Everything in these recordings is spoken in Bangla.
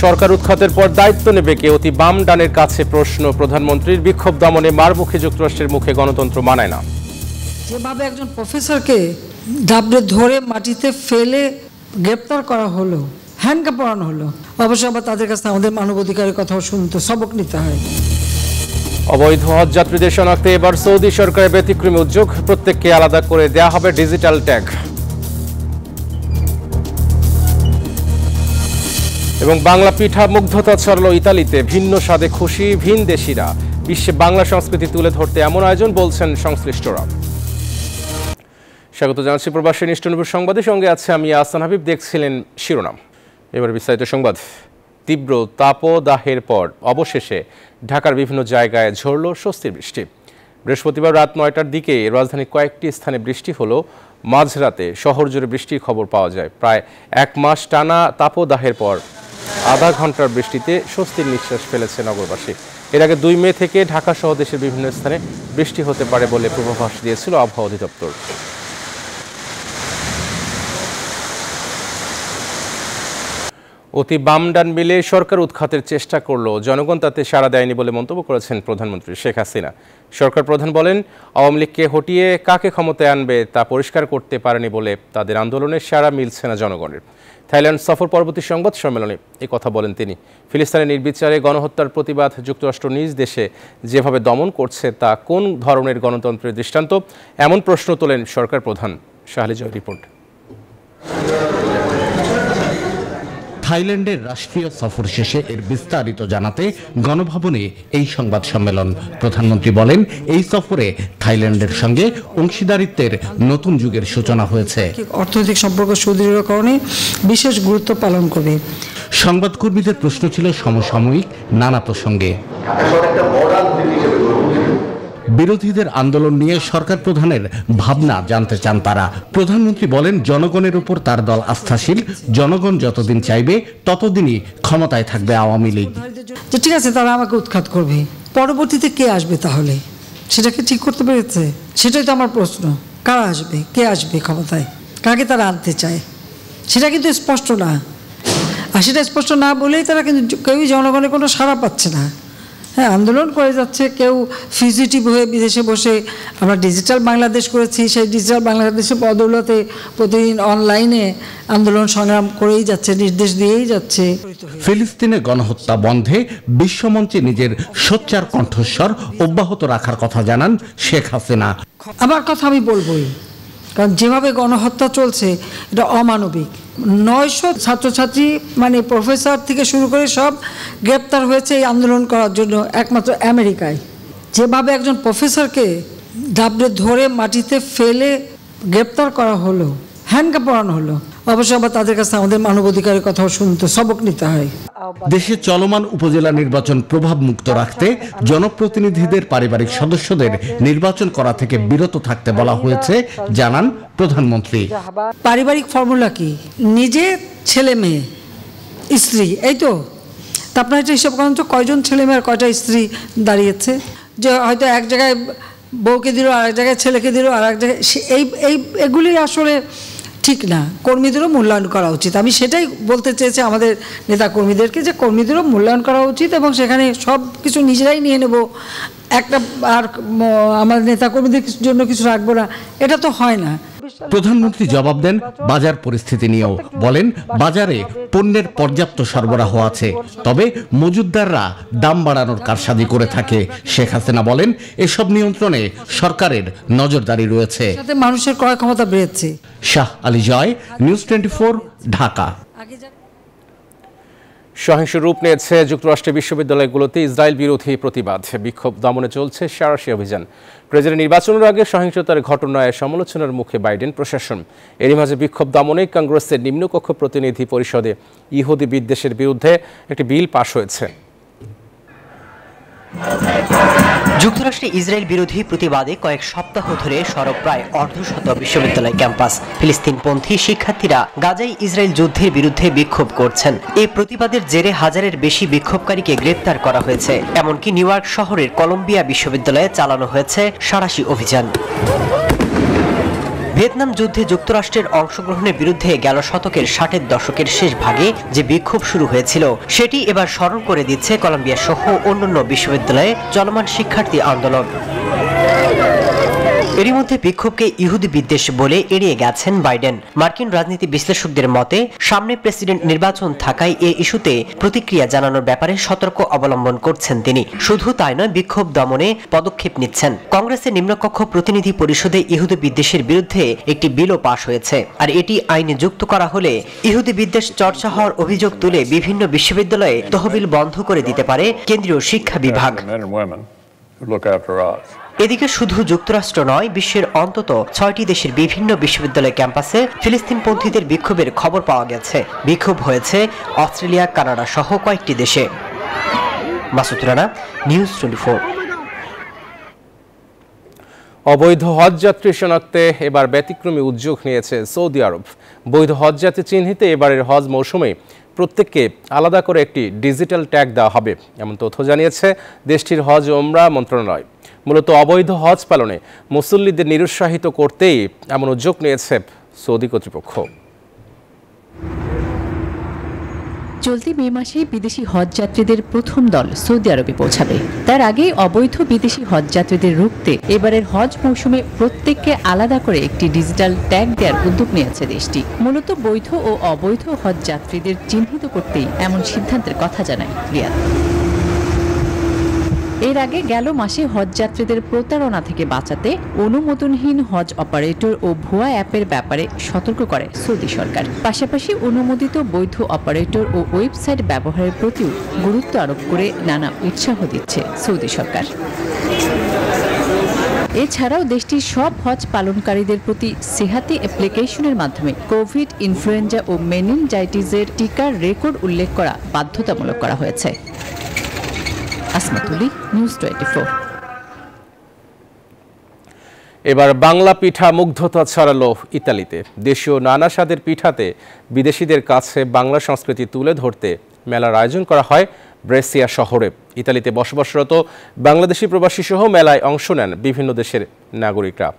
সরকার উৎখাতের পর দায়িত্ব নেবে কে? অতি বাম ডানের কাছে প্রশ্ন প্রধানমন্ত্রীর। বিক্ষোভ দমনে মারমুখী যুক্তরাষ্ট্রের মুখে গণতন্ত্র মানায় না। যেভাবে একজন প্রফেসরকে ডাবড়ে ধরে মাটিতে ফেলে গ্রেপ্তার করা হলো, হ্যান্ডকাপ পরানো হলো, অবশ্যই আবার তাদের কাছে আমাদের মানবাধিকারের কথাও শুনতে সবক নিতে হয়। অবৈধ হজ যাত্রীদের শনাক্তে এবার সৌদি সরকারের ব্যতিক্রমী উদ্যোগ। প্রত্যেককে আলাদা করে দেয়া হবে ডিজিটাল ট্যাগ। এবং বাংলা পিঠা মুগ্ধতা ছড়ালো ইতালিতে। ভিন্ন স্বাদে খুশি ভিনদেশিরা। বিশ্বে বাংলা সংস্কৃতি তুলে ধরতে এমন আয়োজন, বলছেন সংশ্লিষ্টরা। স্বাগত জানাচ্ছি প্রবাসী নিষ্ঠুর সংবাদের সঙ্গে আছে আমি আহসান হাবিব। দেখছিলেন শিরোনাম, এবার বিস্তারিত সংবাদ। তীব্র তাপদাহের পর অবশেষে ঢাকার বিভিন্ন জায়গায় ঝরল স্বস্তির বৃষ্টি। বৃহস্পতিবার রাত ৯টার দিকে রাজধানীর কয়েকটি স্থানে বৃষ্টি হলো। মাঝরাতে শহর জুড়ে বৃষ্টির খবর পাওয়া যায়। প্রায় এক মাস টানা তাপদাহের পর আধা ঘন্টার বৃষ্টিতে স্বস্তির নিঃশ্বাস ফেলেছে নগরবাসী। এর আগে ২ মে থেকে ঢাকা সহ দেশের বিভিন্ন স্থানে বৃষ্টি হতে পারে বলে পূর্বাভাস দিয়েছিল আবহাওয়া অধিদপ্তর। অতি বাম ডান মিলে সরকার উৎখাতের চেষ্টা করলো, জনগণ তাতে সাড়া দেয়নি বলে মন্তব্য করেছেন প্রধানমন্ত্রী শেখ হাসিনা। সরকার প্রধান বলেন, আওয়ামী লীগকে হটিয়ে কাকে ক্ষমতায় আনবে তা পরিষ্কার করতে পারেনি বলে তাদের আন্দোলনের সাড়া মিলছে না জনগণের। থাইল্যান্ড সফর পরবর্তী সংবাদ সম্মেলনে এই কথা বলেন তিনি। ফিলিস্তিনের নির্বিচারে গণহত্যার প্রতিবাদ যুক্তরাষ্ট্র নিজ দেশে যেভাবে দমন করছে তা কোন ধরনের গণতন্ত্রের দৃষ্টান্ত, এমন প্রশ্ন তোলেন সরকার প্রধান। শাহলি জয় রিপোর্ট। থাইল্যান্ডের রাষ্ট্রীয় সফর শেষে এর বিস্তারিত জানাতে গণভবনে এই সংবাদ সম্মেলন। প্রধানমন্ত্রী বলেন, এই সফরে থাইল্যান্ডের সঙ্গে অংশীদারিত্বের নতুন যুগের সূচনা হয়েছে। অর্থনৈতিক সম্পর্ক সুদৃঢ়করণে বিশেষ গুরুত্ব পালন করবে। সংবাদকর্মীদের প্রশ্ন ছিল সমসাময়িক নানা প্রসঙ্গে। বিরোধীদের আন্দোলন নিয়ে সরকার প্রধানের ভাবনা জানতে চান তারা। প্রধানমন্ত্রী বলেন, জনগণের উপর তার দল আস্থাশীল। জনগণ যতদিন চাইবে ততদিনই ক্ষমতায় থাকবে আওয়ামী লীগ। ঠিক আছে, তারা আমাকে উৎখাত করবে, পরবর্তীতে কে আসবে তাহলে? সেটাকে ঠিক করতে পেরেছে? সেটাই তো আমার প্রশ্ন। কারা আসবে, কে আসবে ক্ষমতায়, কাকে তারা আনতে চায়, সেটা কিন্তু স্পষ্ট না। আর সেটা স্পষ্ট না বলেই তারা কিন্তু কেউই জনগণের কোনো সাড়া পাচ্ছে না। হ্যাঁ, আন্দোলন করে যাচ্ছে, কেউ ফিজিটিভ হয়ে বিদেশে বসে। আমরা ডিজিটাল বাংলাদেশ করেছি, সেই ডিজিটাল বাংলাদেশের বদৌলতে প্রতিদিন অনলাইনে আন্দোলন সংগ্রাম করেই যাচ্ছে, নির্দেশ দিয়েই যাচ্ছে। ফিলিস্তিনে গণহত্যা বন্ধে বিশ্বমঞ্চে নিজের সোচ্চার কণ্ঠস্বর অব্যাহত রাখার কথা জানান শেখ হাসিনা। আমার কথা আমি বলবোই, কারণ যেভাবে গণহত্যা চলছে এটা অমানবিক। ৯০০ ছাত্রছাত্রী মানে প্রফেসর থেকে শুরু করে সব গ্রেপ্তার হয়েছে এই আন্দোলন করার জন্য একমাত্র আমেরিকায়। যেভাবে একজন প্রফেসরকে ডাবড়ে ধরে মাটিতে ফেলে গ্রেপ্তার করা হলো, হ্যান্ডকাপ পরানো হলো, অবশ্যই আবার তাদের কাছে আমাদের মানবাধিকারের কথাও শুনতে সবক নিতে হয়। দেশে চলমান উপজেলা নির্বাচন প্রভাব মুক্ত রাখতে জনপ্রতিনিধিদের পারিবারিক সদস্যদের নির্বাচন করা থেকে বিরত থাকতে বলা হয়েছে, জানান প্রধানমন্ত্রী। পারিবারিক ফর্মুলা কি? নিজে, ছেলে মেয়ে, স্ত্রী, এই তো। তা আপনার এটা হিসাব করেন তো, কয়জন ছেলে মেয়ে আর কয়টা স্ত্রী দাঁড়িয়েছে? যে হয়তো এক জায়গায় বউকে দিল, আর এক জায়গায় ছেলেকে দিল, আর এক জায়গায় এগুলি আসলে ঠিক না। কর্মীদেরও মূল্যায়ন করা উচিত। আমি সেটাই বলতে চেয়েছি আমাদের নেতা কর্মীদেরকে, যে কর্মীদেরও মূল্যায়ন করা উচিত এবং সেখানে সব কিছু নিজেরাই নিয়ে নেব, একটা আর আমার নেতা কর্মীদের জন্য কিছু রাখবো না, এটা তো হয় না। প্রধানমন্ত্রী জবাব দেন বাজার পরিস্থিতি নিয়েও। বলেন, বাজারে পণ্যের পর্যাপ্ত সরবরাহ আছে, তবে মজুতদাররা দাম বাড়ানোর কারসাজি করে থাকে। শেখ হাসিনা বলেন, এসব নিয়ন্ত্রণে সরকারের নজরদারি রয়েছে। মানুষের ক্রয় ক্ষমতা বেড়েছে। শাহ আলী জয়, নিউজ 24, ঢাকা। সহিংস রূপ নিয়েছে যুক্তরাষ্ট্রের বিশ্ববিদ্যালয়গুলোতে ইসরায়েল বিরোধী প্রতিবাদ। বিক্ষোভ দমনে চলছে সাঁড়াশি অভিযান। প্রেসিডেন্ট নির্বাচনের আগে সহিংসতার ঘটনায় সমালোচনার মুখে বাইডেন প্রশাসন। এরই মাঝে বিক্ষোভ দমনে কংগ্রেসের নিম্নকক্ষ প্রতিনিধি পরিষদে ইহুদি বিদ্বেষের বিরুদ্ধে একটি বিল পাশ হয়েছে। যুক্তরাষ্ট্রে ইসরায়েল বিরোধী প্রতিবাদে কয়েক সপ্তাহ ধরে সরব প্রায় অর্ধশত বিশ্ববিদ্যালয় ক্যাম্পাস। ফিলিস্তিনপন্থী শিক্ষার্থীরা গাজায় ইসরায়েল যুদ্ধের বিরুদ্ধে বিক্ষোভ করছেন। এই প্রতিবাদের জেরে হাজারের বেশি বিক্ষোভকারীকে গ্রেপ্তার করা হয়েছে। এমনকি নিউ ইয়র্ক শহরের কলম্বিয়া বিশ্ববিদ্যালয়ে চালানো হয়েছে সাঁড়াশি অভিযান। ভিয়েতনাম যুদ্ধে যুক্তরাষ্ট্রের অংশগ্রহণের বিরুদ্ধে গেল শতকের 60-এর দশকের শেষ ভাগে যে বিক্ষোভ শুরু হয়েছিল সেটি এবার স্মরণ করে দিচ্ছে কলম্বিয়া সহ অন্যান্য বিশ্ববিদ্যালয়ে চলমান শিক্ষার্থী আন্দোলন। এরই মধ্যে বিক্ষোভকে ইহুদি বিদ্বেষ বলে এড়িয়ে গেছেন বাইডেন। মার্কিন রাজনীতি বিশ্লেষকদের মতে সামনে প্রেসিডেন্ট নির্বাচন থাকায় এ ইস্যুতে প্রতিক্রিয়া জানানোর ব্যাপারে সতর্ক অবলম্বন করছেন তিনি। শুধু তাই নয়, বিক্ষোভ দমনে পদক্ষেপ নিচ্ছেন। কংগ্রেসের নিম্নকক্ষ প্রতিনিধি পরিষদে ইহুদি বিদ্বেষের বিরুদ্ধে একটি বিলও পাশ হয়েছে, আর এটি আইনে যুক্ত করা হলে ইহুদি বিদ্বেষ চর্চা হওয়ার অভিযোগ তুলে বিভিন্ন বিশ্ববিদ্যালয়ে তহবিল বন্ধ করে দিতে পারে কেন্দ্রীয় শিক্ষা বিভাগ। এদিকে শুধু যুক্তরাষ্ট্র নয়, বিশ্বের অন্তত 6টি দেশের বিভিন্ন বিশ্ববিদ্যালয় ক্যাম্পাসে ফিলিস্তিনপন্থীদের বিক্ষোভের খবর পাওয়া গেছে। বিক্ষোভ হয়েছে অস্ট্রেলিয়া, কানাডা সহ কয়েকটি দেশে। মাসুদ রানা, নিউজ 24। অবৈধ হজ যাত্রী শনাক্তে এবার ব্যতিক্রমী উদ্যোগ নিয়েছে সৌদি আরব। বৈধ হজ যাত্রী চিহ্নিতে এবারের হজ মৌসুমে প্রত্যেককে আলাদা করে একটি ডিজিটাল ট্যাগ দেওয়া হবে, এমন তথ্য জানিয়েছে দেশটির হজ ও উমরা মন্ত্রণালয়। মূলত অবৈধ হজ পালনে মুসল্লিদের নিরুৎসাহিত করতেই এমন উদ্যোগ নিয়েছে সৌদি কর্তৃপক্ষ। চলতি মে মাসে বিদেশি হজ যাত্রীদের প্রথম দল সৌদি আরবে পৌঁছাবে। তার আগে অবৈধ বিদেশি হজ যাত্রীদের রুখতে এবারের হজ মৌসুমে প্রত্যেককে আলাদা করে একটি ডিজিটাল ট্যাগ দেওয়ার উদ্যোগ নিয়েছে দেশটি। মূলত বৈধ ও অবৈধ হজ যাত্রীদের চিহ্নিত করতেই এমন সিদ্ধান্তের কথা জানায় রিয়াদ। এর আগে গেল মাসে হজ যাত্রীদের প্রতারণা থেকে বাঁচাতে অনুমোদনহীন হজ অপারেটর ও ভুয়া অ্যাপের ব্যাপারে সতর্ক করে সৌদি সরকার। পাশাপাশি অনুমোদিত বৈধ অপারেটর ও ওয়েবসাইট ব্যবহারের প্রতিও গুরুত্ব আরোপ করে নানা উৎসাহ দিচ্ছে সৌদি সরকার। এছাড়াও দেশটির সব হজ পালনকারীদের প্রতি সেহাতি অ্যাপ্লিকেশনের মাধ্যমে কোভিড, ইনফ্লুয়েঞ্জা ও মেনিনজাইটিসের টিকার রেকর্ড উল্লেখ করা বাধ্যতামূলক করা হয়েছে। আসমাতুলি, নিউজ 24। এবার বাংলা পিঠা মুগ্ধতা ছড়ালো ইতালিতে। দেশীয় নানা স্বাদের পিঠাতে বিদেশিদের কাছে বাংলা সংস্কৃতি তুলে ধরতে মেলার আয়োজন করা হয় ব্রেসিয়া শহরে। ইতালিতে বসবাসরত বাংলাদেশি প্রবাসী সহ মেলায় অংশ নেন বিভিন্ন দেশের নাগরিকরা।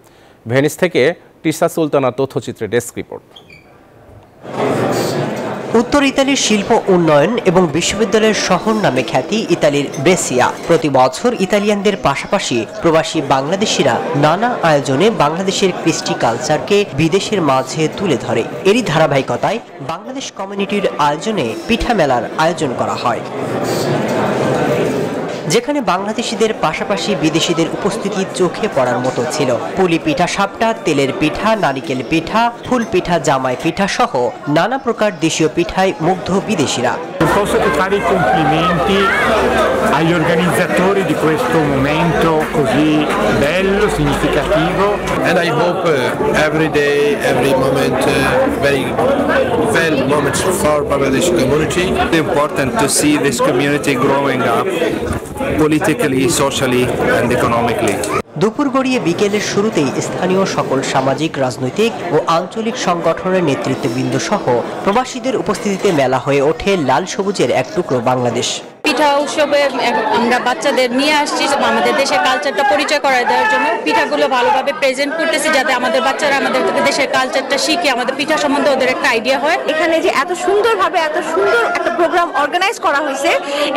ভেনিস থেকে টিসা সুলতানা তথ্যচিত্রে ডেস্ক রিপোর্ট। উত্তর ইতালির শিল্প উন্নয়ন এবং বিশ্ববিদ্যালয়ের শহর নামে খ্যাতি ইতালির ব্রেসিয়া। প্রতি বছর ইতালিয়ানদের পাশাপাশি প্রবাসী বাংলাদেশিরা নানা আয়োজনে বাংলাদেশের কৃষ্টি কালচারকে বিদেশের মাঝে তুলে ধরে। এরই ধারাবাহিকতায় বাংলাদেশ কমিউনিটির আয়োজনে পিঠা মেলার আয়োজন করা হয়, যেখানে বাংলাদেশিদের পাশাপাশি বিদেশিদের উপস্থিতি চোখে পড়ার মতো ছিল। পুলি পিঠা, সাপটা, তেলের পিঠা, নারিকেল পিঠা, ফুল পিঠা, জামাই পিঠা সহ নানা প্রকার দেশীয় পিঠায় মুগ্ধ বিদেশিরা। Posso che fare i complimenti agli organizzatori di questo momento così bello, significativo. And I hope every day, every moment, very well moments for Bangladeshi community. It's important to see this community growing up politically, socially and economically. দুপুর গড়িয়ে বিকেলের শুরুতেই স্থানীয় সকল সামাজিক, রাজনৈতিক ও আঞ্চলিক সংগঠনের নেতৃত্ববৃন্দ সহ প্রবাসীদের উপস্থিতিতে মেলা হয়ে ওঠে লাল সবুজের এক টুকরো বাংলাদেশ। পিঠা উৎসবে আমরা বাচ্চাদের নিয়ে আসছি আমাদের দেশের কালচারটা পরিচয় করে দেওয়ার জন্য। পিঠাগুলো ভালোভাবে প্রেজেন্ট করতেছি যাতে আমাদের বাচ্চারা আমাদের দেশের কালচারটা শিখে আমাদের পিঠা সম্বন্ধে ওদের একটা আইডিয়া হয়। এখানে যে এত সুন্দরভাবে এত সুন্দর একটা প্রোগ্রাম অর্গানাইজ করা হয়েছে,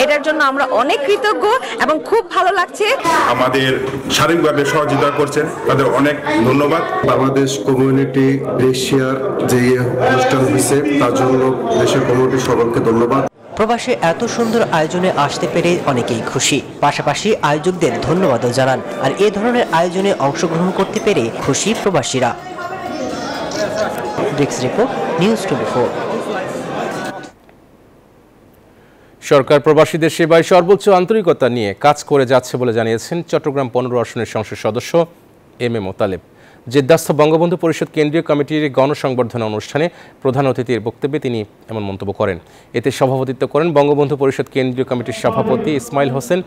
এটার জন্য আমরা অনেক কৃতজ্ঞ এবং খুব ভালো লাগছে। আমাদের শারীরিকভাবে সহযোগিতা করছেন, তাদের অনেক ধন্যবাদ। বাংলাদেশ কমিউনিটি এশিয়ার যে অনুষ্ঠান হয়েছে তার জন্য দেশের কমিউনিটি সকলকে ধন্যবাদ। প্রবাসে এত সুন্দর আয়োজনে আসতে পেরে অনেকেই খুশি, পাশাপাশি আয়োজকদের ধন্যবাদও জানান। আর এ ধরনের আয়োজনে অংশগ্রহণ করতে পেরে খুশি প্রবাসীরা। Desk report, news 24। সরকার প্রবাসীদের সেবায় সর্বোচ্চ আন্তরিকতা নিয়ে কাজ করে যাচ্ছে বলে জানিয়েছেন চট্টগ্রাম 15 আসনের সংসদ সদস্য এম এ মোতালেব। জেদ্দাস্থ বঙ্গবন্ধু পরিষদ কেন্দ্রীয় কমিটির গণসংবর্ধনা অনুষ্ঠানে প্রধান অতিথির বক্তব্যে তিনি এমন মন্তব্য করেন। এতে সভাপতিত্ব করেন বঙ্গবন্ধু পরিষদ কেন্দ্রীয় কমিটির সভাপতি ইসমাইল হোসেন।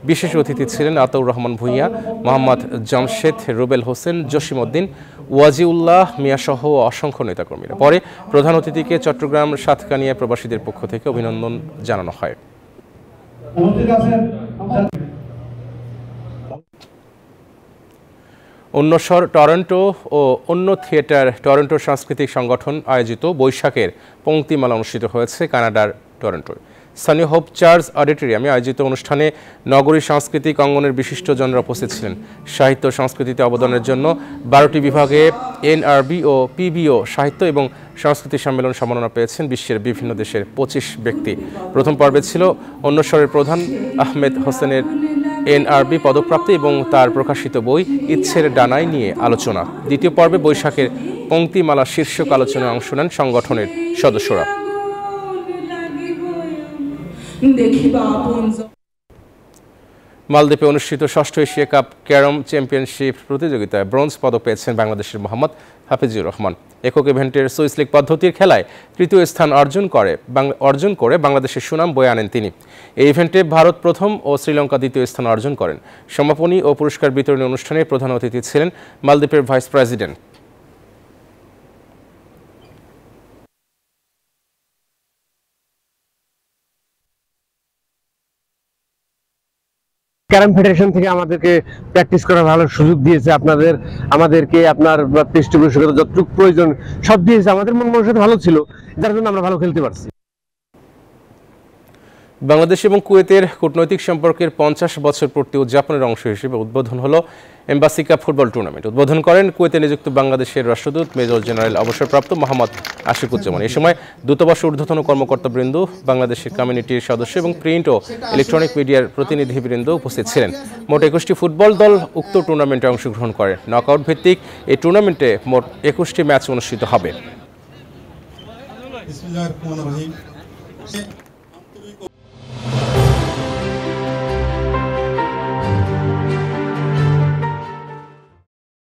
বিশেষ অতিথি ছিলেন আতাউর রহমান ভূঁইয়া, মোহাম্মদ জামশেদ, রুবেল হোসেন, জসিম উদ্দিন, ওয়াজিউল্লাহ মিয়া সহ অসংখ্য নেতাকর্মীরা। পরে প্রধান অতিথিকে চট্টগ্রাম সাতকানিয়া প্রবাসীদের পক্ষ থেকে অভিনন্দন জানানো হয়। অন্যস্বর টরন্টো ও অন্য থিয়েটার টরন্টো সাংস্কৃতিক সংগঠন আয়োজিত বৈশাখের পংক্তিমালা অনুষ্ঠিত হয়েছে কানাডার টরন্টোয়। স্থানীয় হোপ চার্চ অডিটোরিয়ামে আয়োজিত অনুষ্ঠানে নগরী সাংস্কৃতিক অঙ্গনের বিশিষ্টজনরা উপস্থিত ছিলেন। সাহিত্য সংস্কৃতিতে অবদানের জন্য 12টি বিভাগে এনআরবি ও পিবিও সাহিত্য এবং সংস্কৃতি সম্মেলন সম্মাননা পেয়েছেন বিশ্বের বিভিন্ন দেশের 25 ব্যক্তি। প্রথম পর্বে ছিল অন্যস্বরের প্রধান আহমেদ হোসেনের এনআরবি পদকপ্রাপ্তি এবং তার প্রকাশিত বই ইচ্ছের ডানায় নিয়ে আলোচনা। দ্বিতীয় পর্বে বৈশাখের পংক্তিমালা শীর্ষক আলোচনায় অংশ নেন সংগঠনের সদস্যরা। মালদ্বীপে অনুষ্ঠিত ষষ্ঠ এশিয়া কাপ ক্যারম চ্যাম্পিয়নশিপ প্রতিযোগিতায় ব্রোঞ্জ পদক পেয়েছেন বাংলাদেশের মোহাম্মদ হাফিজুর রহমান। একক ইভেন্টের সুইস লিগ পদ্ধতির খেলায় তৃতীয় স্থান অর্জন করে বাংলাদেশের সুনাম বয়ে আনেন তিনি। এই ইভেন্টে ভারত প্রথম ও শ্রীলঙ্কা দ্বিতীয় স্থান অর্জন করেন। সমাপনী ও পুরস্কার বিতরণী অনুষ্ঠানে প্রধান অতিথি ছিলেন মালদ্বীপের ভাইস প্রেসিডেন্ট। ক্যারাম ফেডারেশন থেকে আমাদেরকে প্র্যাকটিস করার ভালো সুযোগ দিয়েছে, আমাদেরকে আপনার পৃষ্ঠপোষকতা যতটুকু প্রয়োজন সব দিয়েছে। আমাদের মন মানসিকতা ভালো ছিল, যার জন্য আমরা ভালো খেলতে পারছি। বাংলাদেশ এবং কুয়েতের কূটনৈতিক সম্পর্কের 50 বছর পূর্তি উদযাপনের অংশ হিসেবে উদ্বোধন হলো এম্বাসি কাপ ফুটবল টুর্নামেন্ট। উদ্বোধন করেন কুয়েতে নিযুক্ত বাংলাদেশের রাষ্ট্রদূত মেজর জেনারেল অবসরপ্রাপ্ত মোহাম্মদ আশিকুজ্জামান। এই সময় দূতাবাস ঊর্ধ্বতন কর্মকর্তাবৃন্দ, বাংলাদেশের কমিউনিটির সদস্য এবং প্রিন্ট ও ইলেকট্রনিক মিডিয়ার প্রতিনিধিবৃন্দ উপস্থিত ছিলেন। মোট 21টি ফুটবল দল উক্ত টুর্নামেন্টে অংশগ্রহণ করে। নকআউট ভিত্তিক এই টুর্নামেন্টে মোট 21টি ম্যাচ অনুষ্ঠিত হবে।